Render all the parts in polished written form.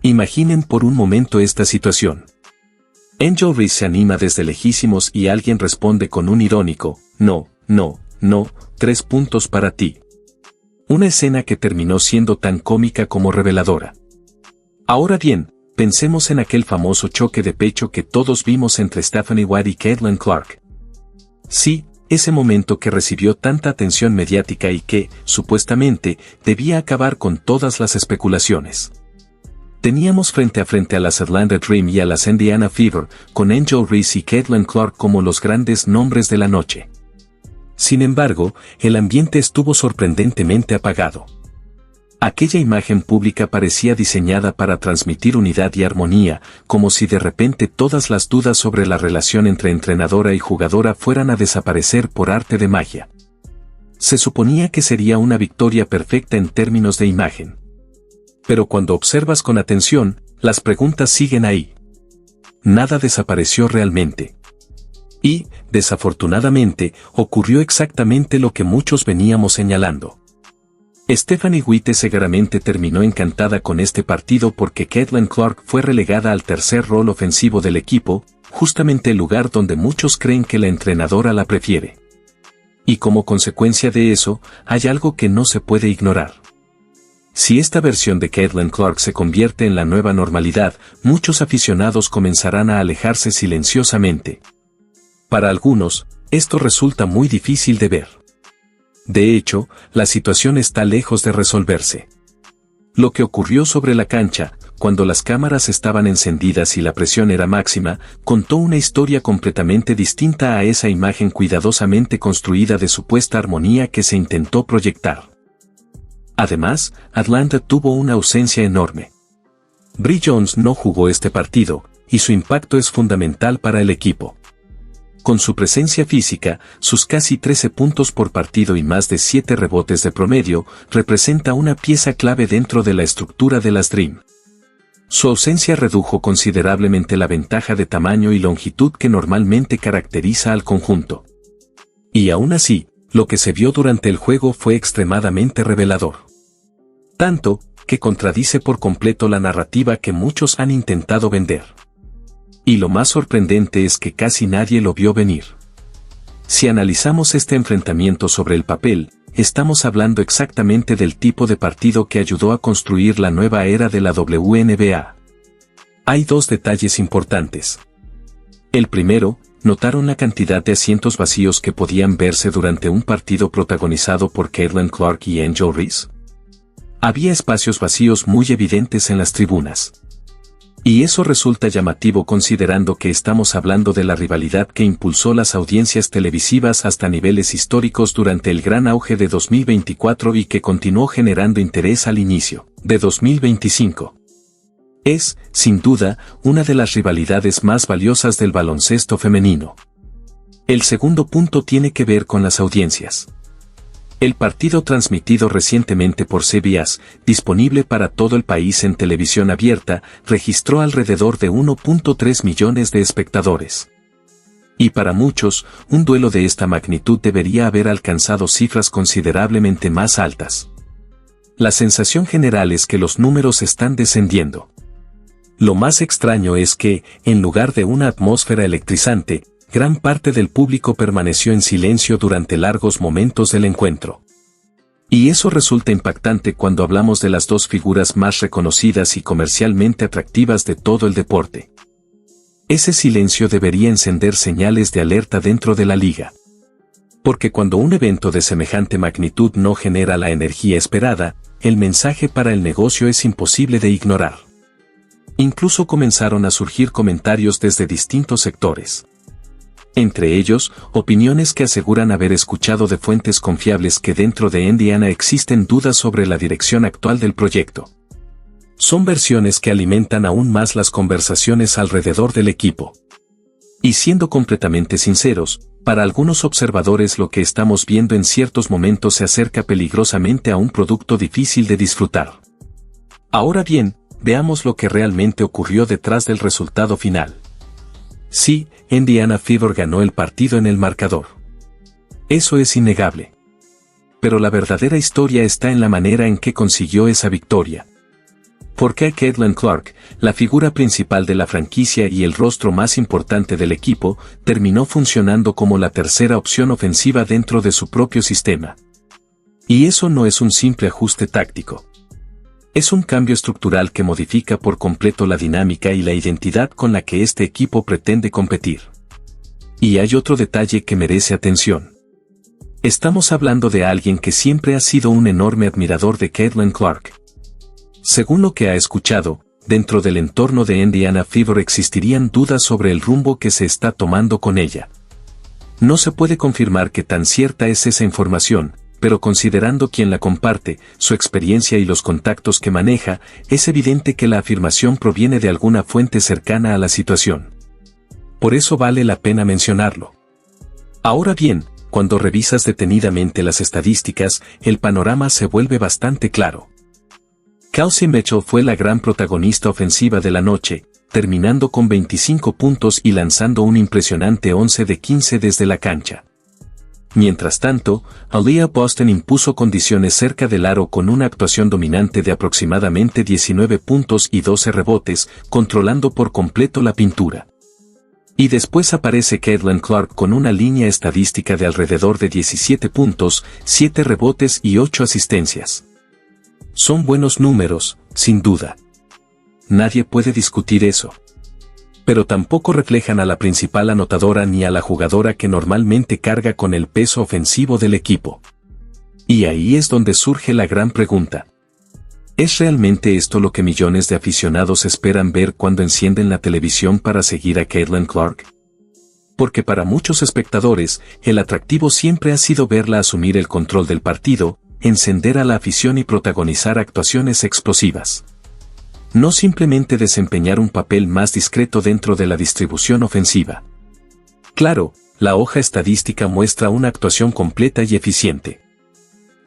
Imaginen por un momento esta situación. Angel Reese se anima desde lejísimos y alguien responde con un irónico, no, 3 puntos para ti. Una escena que terminó siendo tan cómica como reveladora. Ahora bien, pensemos en aquel famoso choque de pecho que todos vimos entre Stephanie White y Caitlin Clark. Sí, ese momento que recibió tanta atención mediática y que, supuestamente, debía acabar con todas las especulaciones. Teníamos frente a las Atlanta Dream y a las Indiana Fever, con Angel Reese y Caitlin Clark como los grandes nombres de la noche. Sin embargo, el ambiente estuvo sorprendentemente apagado. Aquella imagen pública parecía diseñada para transmitir unidad y armonía, como si de repente todas las dudas sobre la relación entre entrenadora y jugadora fueran a desaparecer por arte de magia. Se suponía que sería una victoria perfecta en términos de imagen. Pero cuando observas con atención, las preguntas siguen ahí. Nada desapareció realmente. Y, desafortunadamente, ocurrió exactamente lo que muchos veníamos señalando. Stephanie White seguramente terminó encantada con este partido porque Caitlin Clark fue relegada al tercer rol ofensivo del equipo, justamente el lugar donde muchos creen que la entrenadora la prefiere. Y como consecuencia de eso, hay algo que no se puede ignorar. Si esta versión de Caitlin Clark se convierte en la nueva normalidad, muchos aficionados comenzarán a alejarse silenciosamente. Para algunos, esto resulta muy difícil de ver. De hecho, la situación está lejos de resolverse. Lo que ocurrió sobre la cancha, cuando las cámaras estaban encendidas y la presión era máxima, contó una historia completamente distinta a esa imagen cuidadosamente construida de supuesta armonía que se intentó proyectar. Además, Atlanta tuvo una ausencia enorme. Bree Jones no jugó este partido, y su impacto es fundamental para el equipo. Con su presencia física, sus casi 13 puntos por partido y más de 7 rebotes de promedio, representa una pieza clave dentro de la estructura de las Dream. Su ausencia redujo considerablemente la ventaja de tamaño y longitud que normalmente caracteriza al conjunto. Y aún así, lo que se vio durante el juego fue extremadamente revelador. Tanto, que contradice por completo la narrativa que muchos han intentado vender. Y lo más sorprendente es que casi nadie lo vio venir. Si analizamos este enfrentamiento sobre el papel, estamos hablando exactamente del tipo de partido que ayudó a construir la nueva era de la WNBA. Hay dos detalles importantes. El primero, ¿notaron la cantidad de asientos vacíos que podían verse durante un partido protagonizado por Caitlin Clark y Angel Reese? Había espacios vacíos muy evidentes en las tribunas. Y eso resulta llamativo considerando que estamos hablando de la rivalidad que impulsó las audiencias televisivas hasta niveles históricos durante el gran auge de 2024 y que continuó generando interés al inicio de 2025. Es, sin duda, una de las rivalidades más valiosas del baloncesto femenino. El segundo punto tiene que ver con las audiencias. El partido transmitido recientemente por CBS, disponible para todo el país en televisión abierta, registró alrededor de 1.3 millones de espectadores. Y para muchos, un duelo de esta magnitud debería haber alcanzado cifras considerablemente más altas. La sensación general es que los números están descendiendo. Lo más extraño es que, en lugar de una atmósfera electrizante, gran parte del público permaneció en silencio durante largos momentos del encuentro. Y eso resulta impactante cuando hablamos de las dos figuras más reconocidas y comercialmente atractivas de todo el deporte. Ese silencio debería encender señales de alerta dentro de la liga. Porque cuando un evento de semejante magnitud no genera la energía esperada, el mensaje para el negocio es imposible de ignorar. Incluso comenzaron a surgir comentarios desde distintos sectores. Entre ellos, opiniones que aseguran haber escuchado de fuentes confiables que dentro de Indiana existen dudas sobre la dirección actual del proyecto. Son versiones que alimentan aún más las conversaciones alrededor del equipo. Y siendo completamente sinceros, para algunos observadores lo que estamos viendo en ciertos momentos se acerca peligrosamente a un producto difícil de disfrutar. Ahora bien, veamos lo que realmente ocurrió detrás del resultado final. Sí, Indiana Fever ganó el partido en el marcador. Eso es innegable. Pero la verdadera historia está en la manera en que consiguió esa victoria. Porque Caitlin Clark, la figura principal de la franquicia y el rostro más importante del equipo, terminó funcionando como la tercera opción ofensiva dentro de su propio sistema. Y eso no es un simple ajuste táctico. Es un cambio estructural que modifica por completo la dinámica y la identidad con la que este equipo pretende competir. Y hay otro detalle que merece atención. Estamos hablando de alguien que siempre ha sido un enorme admirador de Caitlin Clark. Según lo que ha escuchado, dentro del entorno de Indiana Fever existirían dudas sobre el rumbo que se está tomando con ella. No se puede confirmar qué tan cierta es esa información, pero considerando quién la comparte, su experiencia y los contactos que maneja, es evidente que la afirmación proviene de alguna fuente cercana a la situación. Por eso vale la pena mencionarlo. Ahora bien, cuando revisas detenidamente las estadísticas, el panorama se vuelve bastante claro. Kelsey Mitchell fue la gran protagonista ofensiva de la noche, terminando con 25 puntos y lanzando un impresionante 11 de 15 desde la cancha. Mientras tanto, Aaliyah Boston impuso condiciones cerca del aro con una actuación dominante de aproximadamente 19 puntos y 12 rebotes, controlando por completo la pintura. Y después aparece Caitlin Clark con una línea estadística de alrededor de 17 puntos, 7 rebotes y 8 asistencias. Son buenos números, sin duda. Nadie puede discutir eso. Pero tampoco reflejan a la principal anotadora ni a la jugadora que normalmente carga con el peso ofensivo del equipo. Y ahí es donde surge la gran pregunta. ¿Es realmente esto lo que millones de aficionados esperan ver cuando encienden la televisión para seguir a Caitlin Clark? Porque para muchos espectadores, el atractivo siempre ha sido verla asumir el control del partido, encender a la afición y protagonizar actuaciones explosivas. No simplemente desempeñar un papel más discreto dentro de la distribución ofensiva. Claro, la hoja estadística muestra una actuación completa y eficiente.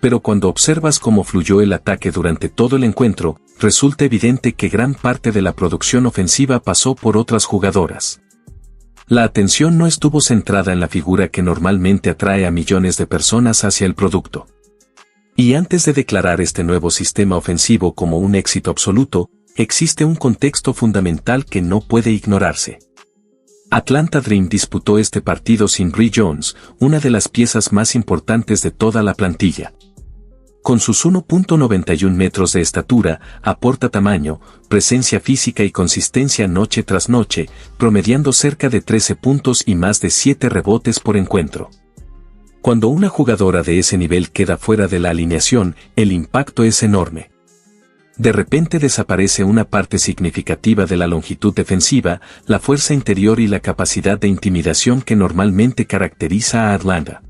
Pero cuando observas cómo fluyó el ataque durante todo el encuentro, resulta evidente que gran parte de la producción ofensiva pasó por otras jugadoras. La atención no estuvo centrada en la figura que normalmente atrae a millones de personas hacia el producto. Y antes de declarar este nuevo sistema ofensivo como un éxito absoluto, existe un contexto fundamental que no puede ignorarse. Atlanta Dream disputó este partido sin Bree Jones, una de las piezas más importantes de toda la plantilla. Con sus 1.91 metros de estatura, aporta tamaño, presencia física y consistencia noche tras noche, promediando cerca de 13 puntos y más de 7 rebotes por encuentro. Cuando una jugadora de ese nivel queda fuera de la alineación, el impacto es enorme. De repente desaparece una parte significativa de la longitud defensiva, la fuerza interior y la capacidad de intimidación que normalmente caracteriza a Atlanta.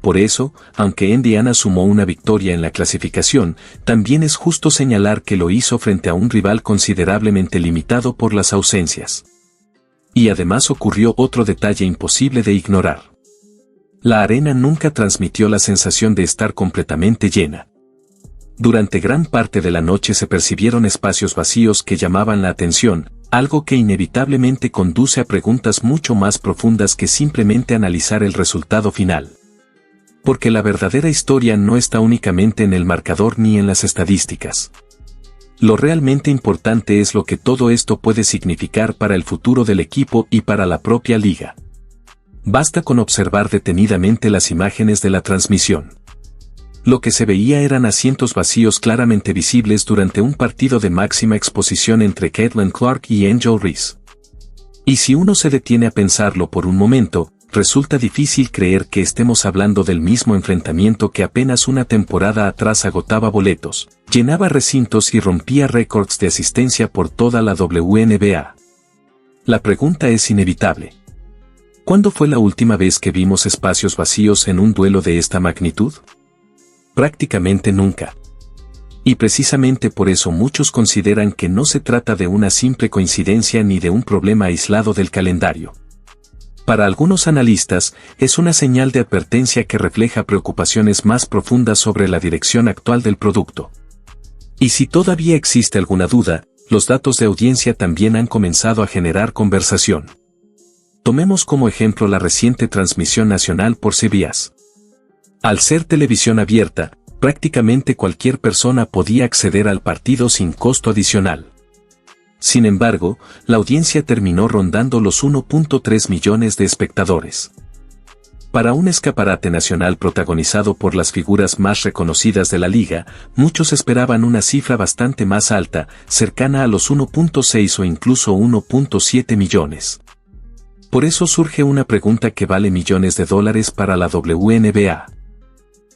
Por eso, aunque Indiana sumó una victoria en la clasificación, también es justo señalar que lo hizo frente a un rival considerablemente limitado por las ausencias. Y además ocurrió otro detalle imposible de ignorar. La arena nunca transmitió la sensación de estar completamente llena. Durante gran parte de la noche se percibieron espacios vacíos que llamaban la atención, algo que inevitablemente conduce a preguntas mucho más profundas que simplemente analizar el resultado final. Porque la verdadera historia no está únicamente en el marcador ni en las estadísticas. Lo realmente importante es lo que todo esto puede significar para el futuro del equipo y para la propia liga. Basta con observar detenidamente las imágenes de la transmisión. Lo que se veía eran asientos vacíos claramente visibles durante un partido de máxima exposición entre Caitlin Clark y Angel Reese. Y si uno se detiene a pensarlo por un momento, resulta difícil creer que estemos hablando del mismo enfrentamiento que apenas una temporada atrás agotaba boletos, llenaba recintos y rompía récords de asistencia por toda la WNBA. La pregunta es inevitable. ¿Cuándo fue la última vez que vimos espacios vacíos en un duelo de esta magnitud? Prácticamente nunca. Y precisamente por eso muchos consideran que no se trata de una simple coincidencia ni de un problema aislado del calendario. Para algunos analistas, es una señal de advertencia que refleja preocupaciones más profundas sobre la dirección actual del producto. Y si todavía existe alguna duda, los datos de audiencia también han comenzado a generar conversación. Tomemos como ejemplo la reciente transmisión nacional por CBS. Al ser televisión abierta, prácticamente cualquier persona podía acceder al partido sin costo adicional. Sin embargo, la audiencia terminó rondando los 1.3 millones de espectadores. Para un escaparate nacional protagonizado por las figuras más reconocidas de la liga, muchos esperaban una cifra bastante más alta, cercana a los 1.6 o incluso 1.7 millones. Por eso surge una pregunta que vale millones de dólares para la WNBA.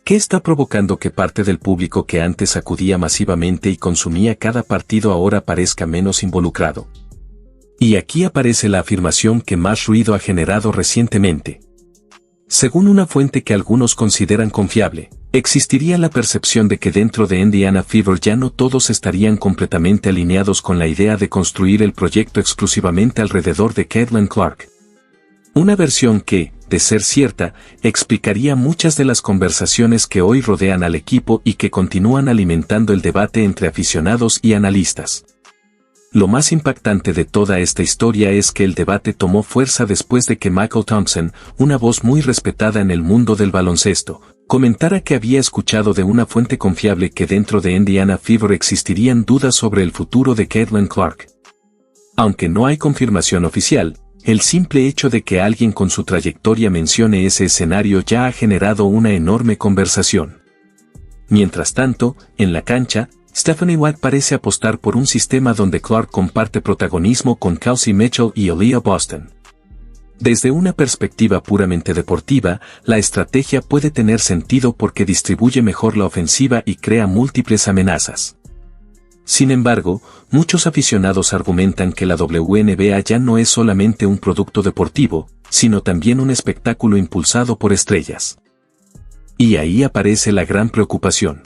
¿Qué está provocando que parte del público que antes acudía masivamente y consumía cada partido ahora parezca menos involucrado? Y aquí aparece la afirmación que más ruido ha generado recientemente. Según una fuente que algunos consideran confiable, existiría la percepción de que dentro de Indiana Fever ya no todos estarían completamente alineados con la idea de construir el proyecto exclusivamente alrededor de Caitlin Clark. Una versión que, de ser cierta, explicaría muchas de las conversaciones que hoy rodean al equipo y que continúan alimentando el debate entre aficionados y analistas. Lo más impactante de toda esta historia es que el debate tomó fuerza después de que Michael Thompson, una voz muy respetada en el mundo del baloncesto, comentara que había escuchado de una fuente confiable que dentro de Indiana Fever existirían dudas sobre el futuro de Caitlin Clark. Aunque no hay confirmación oficial, el simple hecho de que alguien con su trayectoria mencione ese escenario ya ha generado una enorme conversación. Mientras tanto, en la cancha, Stephanie White parece apostar por un sistema donde Clark comparte protagonismo con Kelsey Mitchell y Aaliyah Boston. Desde una perspectiva puramente deportiva, la estrategia puede tener sentido porque distribuye mejor la ofensiva y crea múltiples amenazas. Sin embargo, muchos aficionados argumentan que la WNBA ya no es solamente un producto deportivo, sino también un espectáculo impulsado por estrellas. Y ahí aparece la gran preocupación.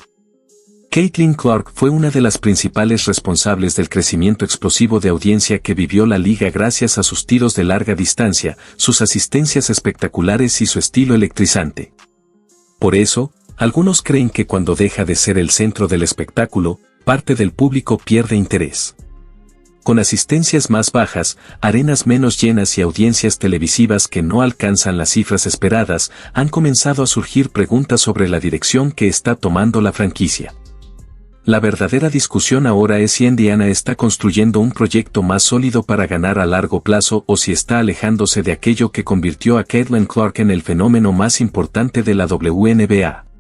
Caitlin Clark fue una de las principales responsables del crecimiento explosivo de audiencia que vivió la liga gracias a sus tiros de larga distancia, sus asistencias espectaculares y su estilo electrizante. Por eso, algunos creen que cuando deja de ser el centro del espectáculo, parte del público pierde interés. Con asistencias más bajas, arenas menos llenas y audiencias televisivas que no alcanzan las cifras esperadas, han comenzado a surgir preguntas sobre la dirección que está tomando la franquicia. La verdadera discusión ahora es si Indiana está construyendo un proyecto más sólido para ganar a largo plazo o si está alejándose de aquello que convirtió a Caitlin Clark en el fenómeno más importante de la WNBA.